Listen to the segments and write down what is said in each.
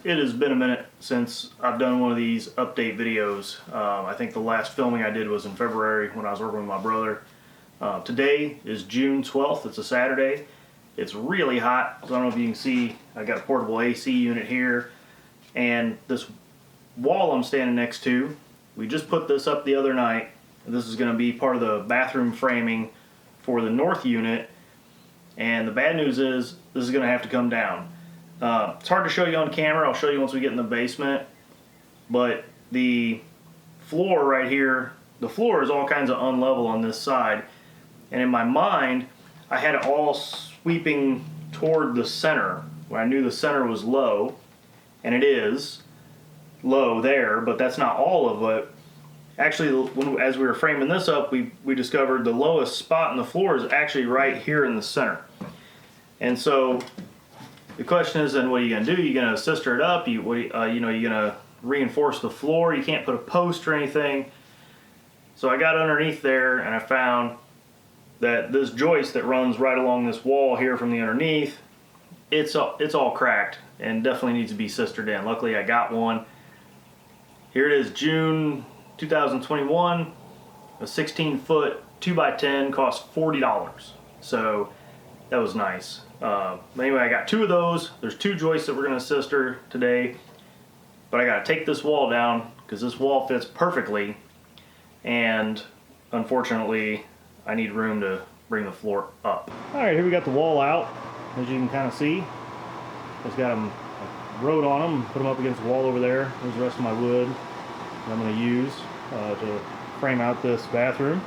it has been a minute since I've done one of these update videos. I think the last filming I did was in February when I was working with my brother. Today is June 12th. It's a Saturday. It's really hot. So I don't know if you can see, I got a portable AC unit here. And this wall I'm standing next to, we just put this up the other night. This is going to be part of the bathroom framing for the north unit. And the bad news is this is going to have to come down. It's hard to show you on camera. I'll show you once we get in the basement. But the floor right here, the floor is all kinds of unlevel on this side. And in my mind, I had it all sweeping toward the center, where I knew the center was low. And it is low there, but that's not all of it. Actually, as we were framing this up, we discovered the lowest spot in the floor is actually right here in the center. And so the question is, then what are you going to do? You're going to sister it up? You're going to reinforce the floor? You can't put a post or anything. So I got underneath there and I found that this joist that runs right along this wall here from the underneath, it's all cracked and definitely needs to be sistered in. Luckily I got one. Here it is, June 2021. A 16-foot 2x10 cost $40. So that was nice. But anyway, I got two of those. There's two joists that we're going to sister today. But I got to take this wall down because this wall fits perfectly. And unfortunately, I need room to bring the floor up. Alright, here we got the wall out. As you can kind of see, just got them wrote on them, put them up against the wall over there. There's the rest of my wood that I'm going to use to frame out this bathroom.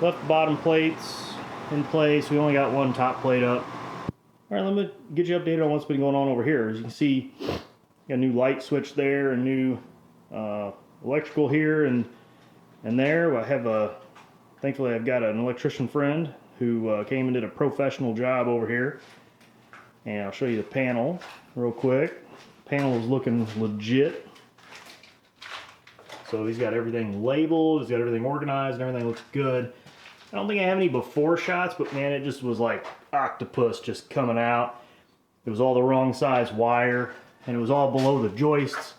Left the bottom plates in place. We only got one top plate up. Alright, let me get you updated on what's been going on over here. As you can see, got a new light switch there, a new electrical here and there. I have thankfully I've got an electrician friend who came and did a professional job over here. And I'll show you the panel real quick. The panel is looking legit. So he's got everything labeled, he's got everything organized, and everything looks good. I don't think I have any before shots, but man, it just was like octopus just coming out. It was all the wrong size wire, and it was all below the joists.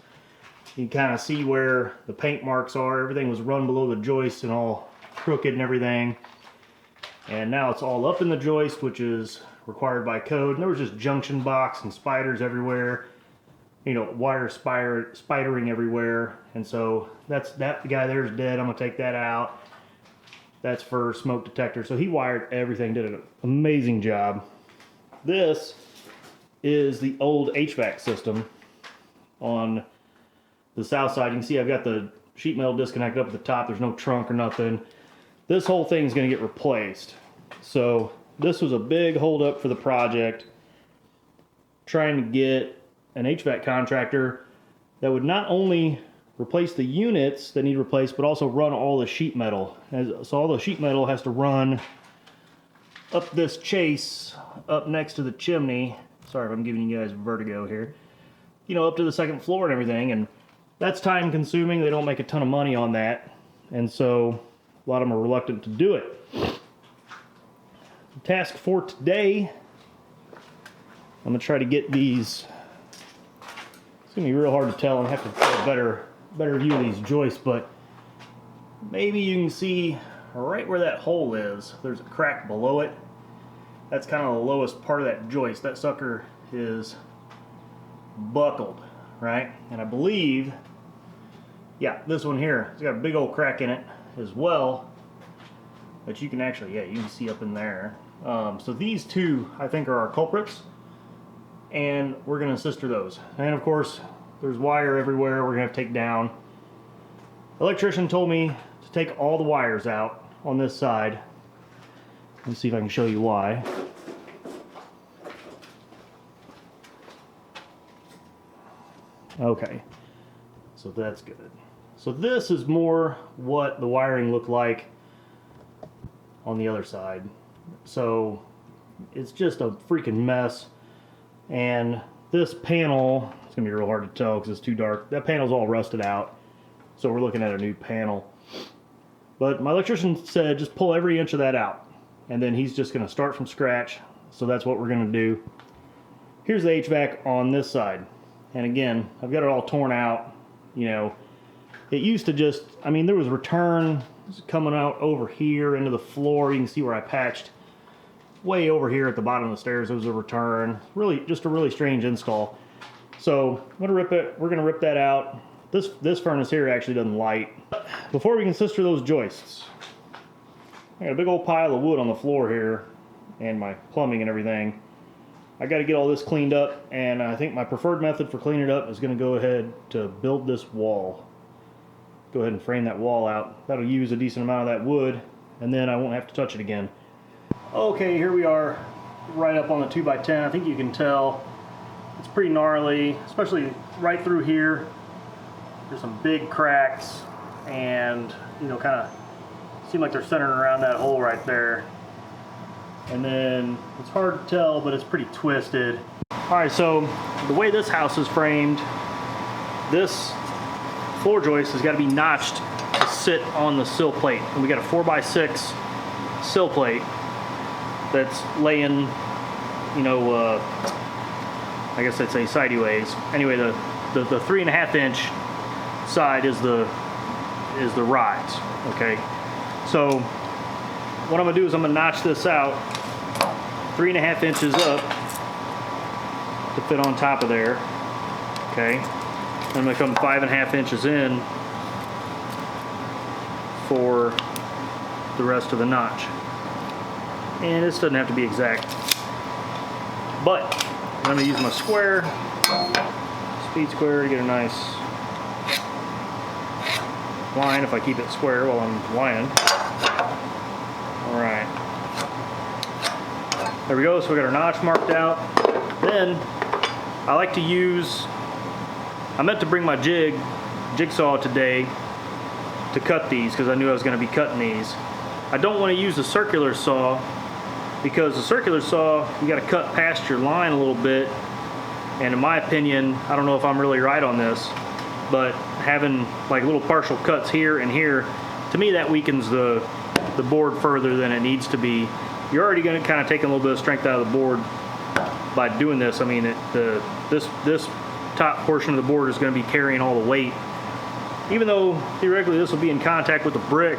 You can kind of see where the paint marks are. Everything was run below the joist and all crooked and everything. And now it's all up in the joist, which is required by code. And there was just junction box and spiders everywhere. You know, wire spidering everywhere. And so that guy there is dead. I'm gonna take that out. That's for smoke detector. So he wired everything, did an amazing job. This is the old HVAC system on the south side. You can see I've got the sheet metal disconnected up at the top. There's no trunk or nothing. This whole thing is going to get replaced. So this was a big holdup for the project, trying to get an HVAC contractor that would not only replace the units that need replaced, but also run all the sheet metal. So all the sheet metal has to run up this chase, up next to the chimney. Sorry if I'm giving you guys vertigo here. You know, up to the second floor and everything. And that's time consuming. They don't make a ton of money on that. And so a lot of them are reluctant to do it. The task for today, I'm going to try to get these. It's going to be real hard to tell. I'm going to have to get a better view of these joists, but maybe you can see right where that hole is. There's a crack below it. That's kind of the lowest part of that joist. That sucker is buckled, right? And I believe, yeah, this one here, it's got a big old crack in it as well, but you can actually, yeah, you can see up in there. So these two, I think, are our culprits, and we're going to sister those. And of course, there's wire everywhere we're going to have to take down. The electrician told me to take all the wires out on this side. Let's see if I can show you why. Okay, so that's good. So this is more what the wiring looked like on the other side. So it's just a freaking mess. And this panel, it's gonna be real hard to tell because it's too dark. That panel's all rusted out. So we're looking at a new panel. But my electrician said just pull every inch of that out. And then he's just gonna start from scratch. So that's what we're gonna do. Here's the HVAC on this side. And again, I've got it all torn out. You know, it used to just, I mean, there was return coming out over here into the floor. You can see where I patched way over here at the bottom of the stairs. There was a return. Really, just a really strange install. So I'm gonna rip it. We're gonna rip that out. This furnace here actually doesn't light. Before we can sister those joists, I got a big old pile of wood on the floor here, and my plumbing and everything. I got to get all this cleaned up, and I think my preferred method for cleaning it up is going to go ahead to build this wall. Go ahead and frame that wall out. That'll use a decent amount of that wood, and then I won't have to touch it again. Okay, here we are, right up on the 2x10. I think you can tell it's pretty gnarly, especially right through here. There's some big cracks, and you know, kind of seem like they're centered around that hole right there. And then it's hard to tell, but it's pretty twisted. All right, so the way this house is framed, this floor joist has got to be notched to sit on the sill plate. And we got a 4x6 sill plate that's laying, you know, I guess I'd say sideways. Anyway, the 3.5 inch side is the rise. Okay, so what I'm gonna do is I'm gonna notch this out 3.5 inches up to fit on top of there. Okay, and I'm gonna come 5.5 inches in for the rest of the notch. And this doesn't have to be exact, but I'm gonna use my square, speed square, to get a nice line if I keep it square while I'm lining. Alright, there we go. So we got our notch marked out. Then I like to use, I meant to bring my jigsaw today to cut these because I knew I was going to be cutting these. I don't want to use a circular saw because the circular saw, you got to cut past your line a little bit, and in my opinion, I don't know if I'm really right on this, but having like little partial cuts here and here, to me that weakens the board further than it needs to be. You're already going to kind of take a little bit of strength out of the board by doing this. I mean, this top portion of the board is going to be carrying all the weight. Even though theoretically this will be in contact with the brick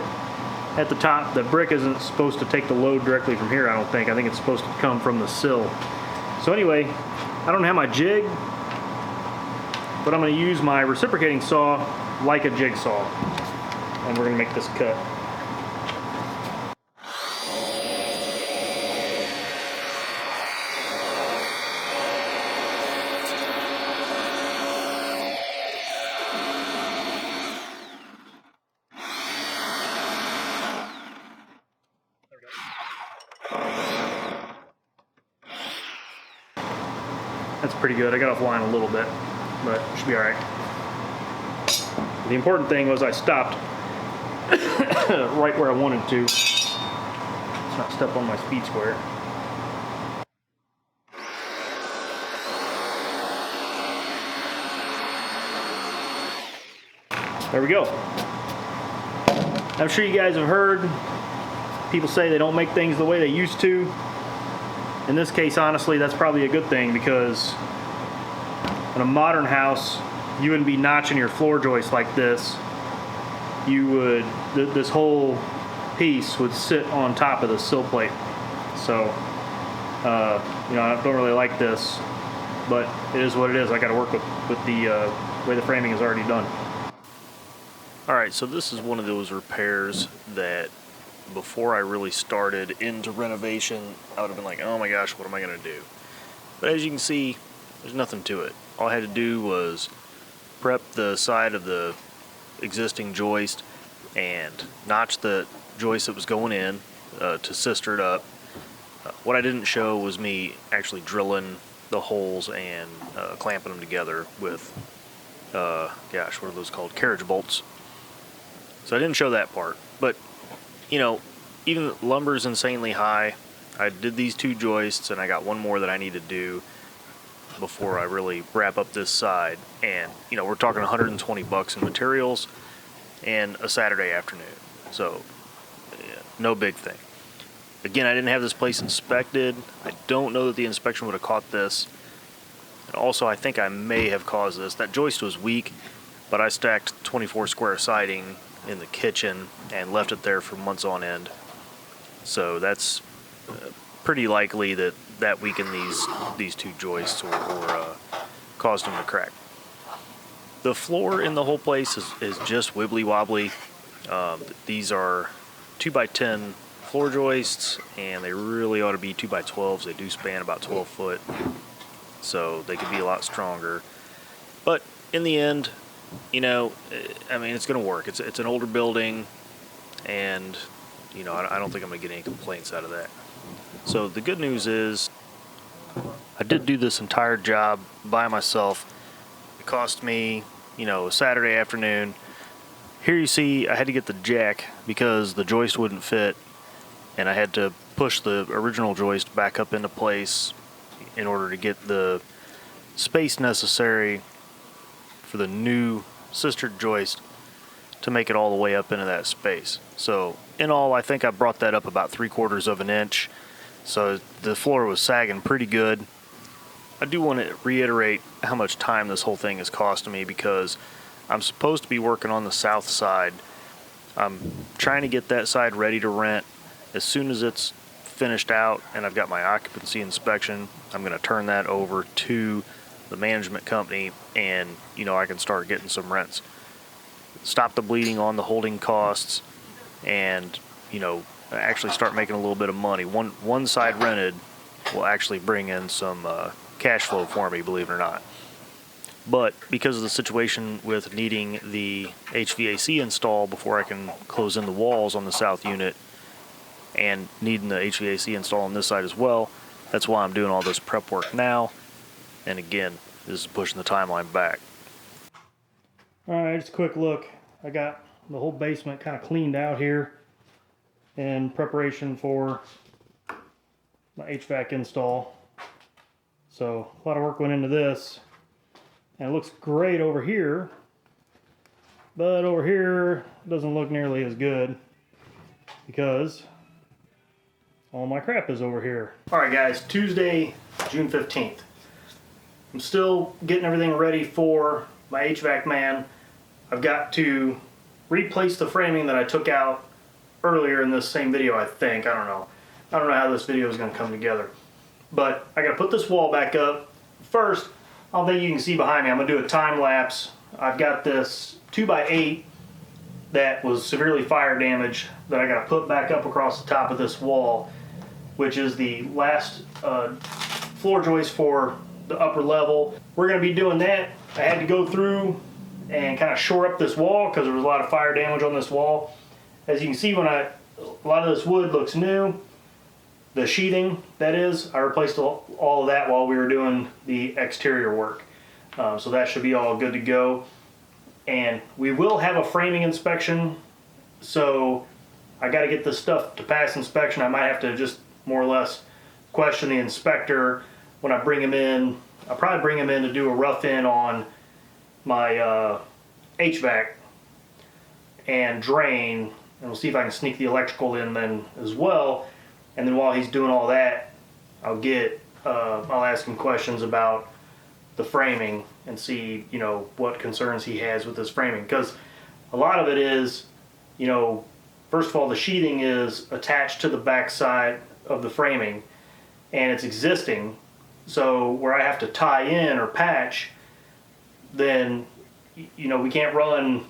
at the top, the brick isn't supposed to take the load directly from here, I don't think. I think it's supposed to come from the sill. So anyway, I don't have my jig, but I'm going to use my reciprocating saw like a jigsaw, and we're going to make this cut. That's pretty good. I got off line a little bit, but it should be all right. The important thing was I stopped right where I wanted to. Let's not step on my speed square. There we go. I'm sure you guys have heard people say they don't make things the way they used to. In this case, honestly, that's probably a good thing, because in a modern house, you wouldn't be notching your floor joist like this. You would, this whole piece would sit on top of the sill plate. So, you know, I don't really like this, but it is what it is. I got to work with the way the framing is already done. All right, so this is one of those repairs that before I really started into renovation, I would have been like, oh my gosh, what am I going to do? But as you can see, there's nothing to it. All I had to do was prep the side of the existing joist and notch the joist that was going in to sister it up. What I didn't show was me actually drilling the holes and clamping them together with, gosh, what are those called? Carriage bolts. So I didn't show that part, but you know, even lumber is insanely high. I did these two joists, and I got one more that I need to do before I really wrap up this side. And you know, we're talking 120 bucks in materials and a Saturday afternoon. So yeah, no big thing. Again, I didn't have this place inspected. I don't know that the inspection would have caught this. And also, I think I may have caused this. That joist was weak, but I stacked 24 square siding in the kitchen and left it there for months on end. So that's pretty likely that that weakened these two joists or caused them to crack. The floor in the whole place is just wibbly wobbly. These are 2x10 floor joists, and they really ought to be 2x12s. They do span about 12 foot, so they could be a lot stronger. But in the end, you know, I mean, it's going to work. It's an older building, and you know, I don't think I'm going to get any complaints out of that. So the good news is I did do this entire job by myself. It cost me, you know, a Saturday afternoon. Here you see I had to get the jack because the joist wouldn't fit, and I had to push the original joist back up into place in order to get the space necessary for the new sister joist to make it all the way up into that space. So in all, I think I brought that up about 3/4 of an inch. So the floor was sagging pretty good. I do want to reiterate how much time this whole thing is costing me, because I'm supposed to be working on the south side. I'm trying to get that side ready to rent. As soon as it's finished out and I've got my occupancy inspection, I'm going to turn that over to the management company, and you know, I can start getting some rents. Stop the bleeding on the holding costs, and you know, actually start making a little bit of money. One side rented will actually bring in some cash flow for me, believe it or not. But because of the situation with needing the HVAC installed before I can close in the walls on the south unit, and needing the HVAC installed on this side as well, that's why I'm doing all this prep work now. And again, this is pushing the timeline back. Alright, just a quick look. I got the whole basement kind of cleaned out here in preparation for my HVAC install. So a lot of work went into this, and it looks great over here, but over here it doesn't look nearly as good because all my crap is over here. Alright guys, Tuesday, June 15th. I'm still getting everything ready for my HVAC man. I've got to replace the framing that I took out earlier in this same video, I think. I don't know how this video is going to come together. But I got to put this wall back up. First, I don't think you can see behind me. I'm going to do a time lapse. I've got this 2x8 that was severely fire damaged that I got to put back up across the top of this wall, which is the last floor joist for the upper level. We're going to be doing that. I had to go through and kind of shore up this wall because there was a lot of fire damage on this wall. As you can see, a lot of this wood looks new. The sheathing, that is, I replaced all of that while we were doing the exterior work. So that should be all good to go. And we will have a framing inspection, so I got to get this stuff to pass inspection. I might have to just more or less question the inspector when I bring him in. I'll probably bring him in to do a rough in on my HVAC and drain, and we'll see if I can sneak the electrical in then as well. And then while he's doing all that, I'll ask him questions about the framing and see, you know, what concerns he has with this framing, because a lot of it is, you know, first of all, the sheathing is attached to the back side of the framing and it's existing. So where I have to tie in or patch, then, you know, we can't run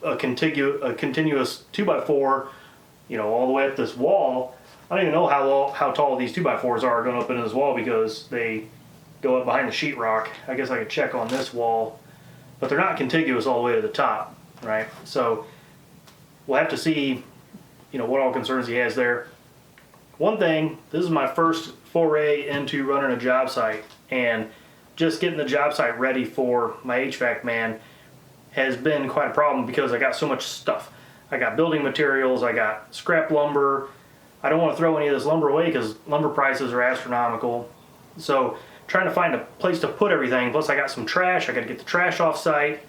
a continuous 2x4, you know, all the way up this wall. I don't even know how tall these 2x4s are going up into this wall because they go up behind the sheetrock. I guess I could check on this wall, but they're not contiguous all the way to the top, right? So we'll have to see, you know, what all concerns he has there. One thing, this is my first foray into running a job site, and just getting the job site ready for my HVAC man has been quite a problem because I got so much stuff. I got building materials, I got scrap lumber. I don't want to throw any of this lumber away because lumber prices are astronomical. So trying to find a place to put everything. Plus I got some trash, I got to get the trash off site.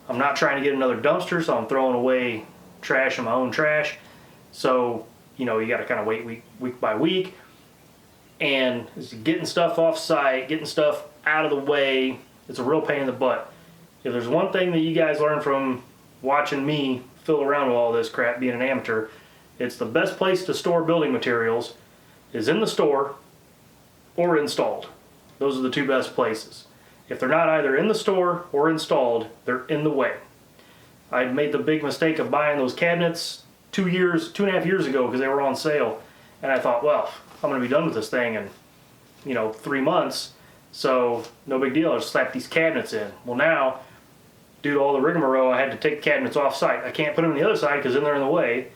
I'm not trying to get another dumpster, so I'm throwing away trash in my own trash. So, you know, you got to kind of wait week by week. And getting stuff off site, getting stuff out of the way. It's a real pain in the butt. If there's one thing that you guys learn from watching me fiddle around with all this crap being an amateur, it's the best place to store building materials is in the store or installed. Those are the two best places. If they're not either in the store or installed, they're in the way. I made the big mistake of buying those cabinets 2.5 years ago because they were on sale. And I thought, well, I'm going to be done with this thing in, 3 months. So no big deal, I'll just slap these cabinets in. Well, now, due to all the rigmarole, I had to take the cabinets off site. I can't put them on the other side because then they're in the way.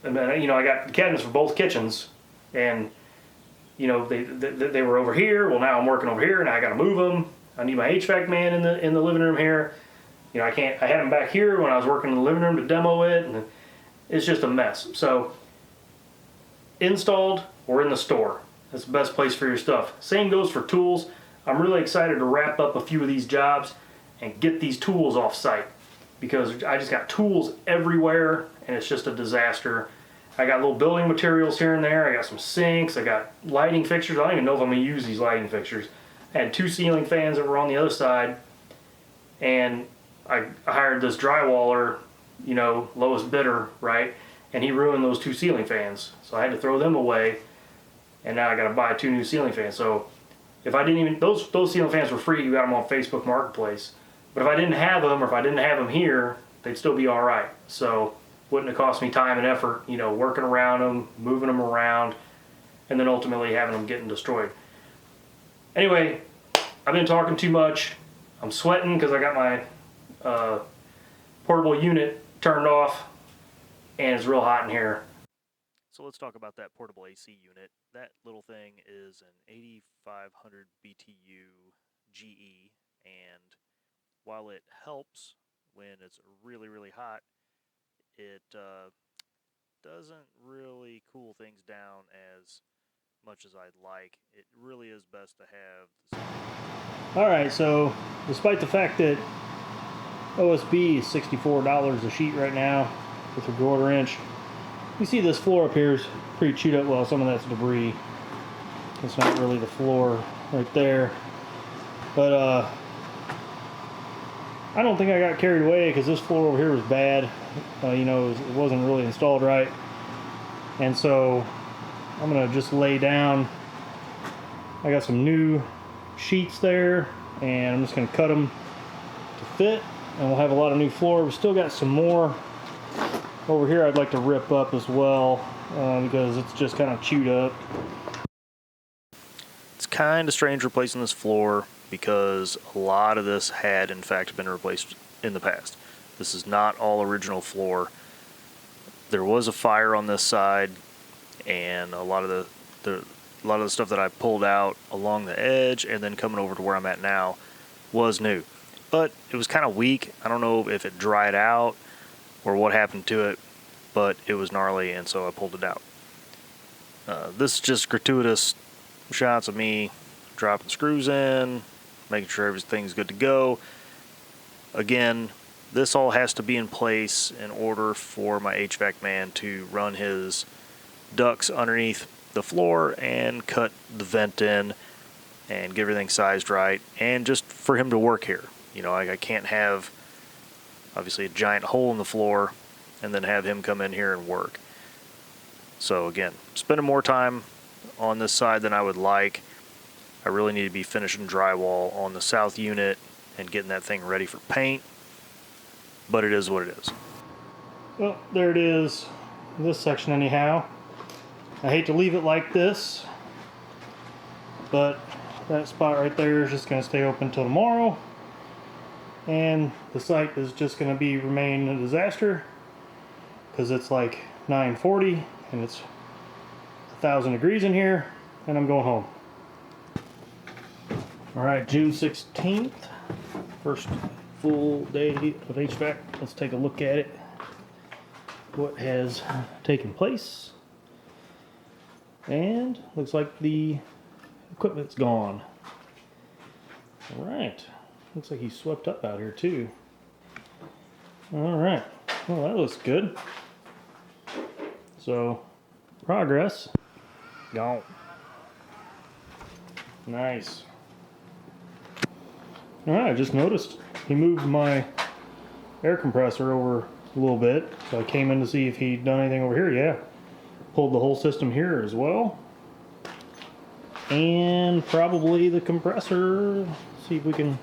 And then, I got the cabinets for both kitchens. And, they were over here. Well, now I'm working over here and I got to move them. I need my HVAC man in the living room here. I had him back here when I was working in the living room to demo it. And it's just a mess. So, installed or in the store. That's the best place for your stuff. Same goes for tools. I'm really excited to wrap up a few of these jobs and get these tools off site because I just got tools everywhere and it's just a disaster. I got little building materials here and there. I got some sinks. I got lighting fixtures. I don't even know if I'm going to use these lighting fixtures. I had 2 ceiling fans that were on the other side and I hired this drywaller, lowest bidder, right? And he ruined those 2 ceiling fans. So I had to throw them away. And now I got to buy 2 new ceiling fans. So if I didn't even, those ceiling fans were free. You got them on Facebook Marketplace. But if I didn't have them, or if I didn't have them here, they'd still be all right. So wouldn't have cost me time and effort, working around them, moving them around, and then ultimately having them getting destroyed. Anyway, I've been talking too much. I'm sweating because I got my portable unit turned off, and it's real hot in here. So let's talk about that portable AC unit. That little thing is an 8500 BTU GE, and while it helps when it's really, really hot, it doesn't really cool things down as much as I'd like. It really is best to have. Alright, so despite the fact that OSB is $64 a sheet right now with a 1/4 inch, you see this floor up here is pretty chewed up. Well, some of that's debris. It's not really the floor right there. But I don't think I got carried away because this floor over here was bad. It wasn't really installed right. And so I'm going to just lay down. I got some new sheets there and I'm just going to cut them to fit. And we'll have a lot of new floor. We've still got some more over here I'd like to rip up as well because it's just kind of chewed up. It's kind of strange replacing this floor because a lot of this had in fact been replaced in the past. This is not all original floor. There was a fire on this side and a lot of the stuff that I pulled out along the edge and then coming over to where I'm at now was new. But it was kind of weak. I don't know if it dried out or what happened to it, but it was gnarly and so I pulled it out. This is just gratuitous shots of me dropping screws in, making sure everything's good to go. Again, this all has to be in place in order for my HVAC man to run his ducts underneath the floor and cut the vent in and get everything sized right, and just for him to work here. I can't have obviously a giant hole in the floor and then have him come in here and work. So again, spending more time on this side than I would like. I really need to be finishing drywall on the south unit and getting that thing ready for paint, but it is what it is. Well, there it is, this section anyhow. I hate to leave it like this, but that spot right there is just going to stay open till tomorrow. And the site is just going to remain a disaster because it's like 9:40 and it's 1,000 degrees in here and I'm going home. Alright, June 16th, first full day of HVAC. Let's take a look at it. What has taken place. And looks like the equipment's gone. Alright. Looks like he swept up out here too. Alright. Well, that looks good. So, progress. Gone. Nice. I just noticed he moved my air compressor over a little bit, so I came in to see if he'd done anything over here. Yeah, pulled the whole system here as well, and probably the compressor. See if we can.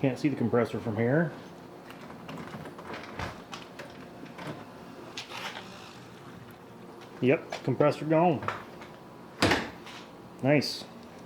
Can't see the compressor from here. Yep, compressor gone. Nice.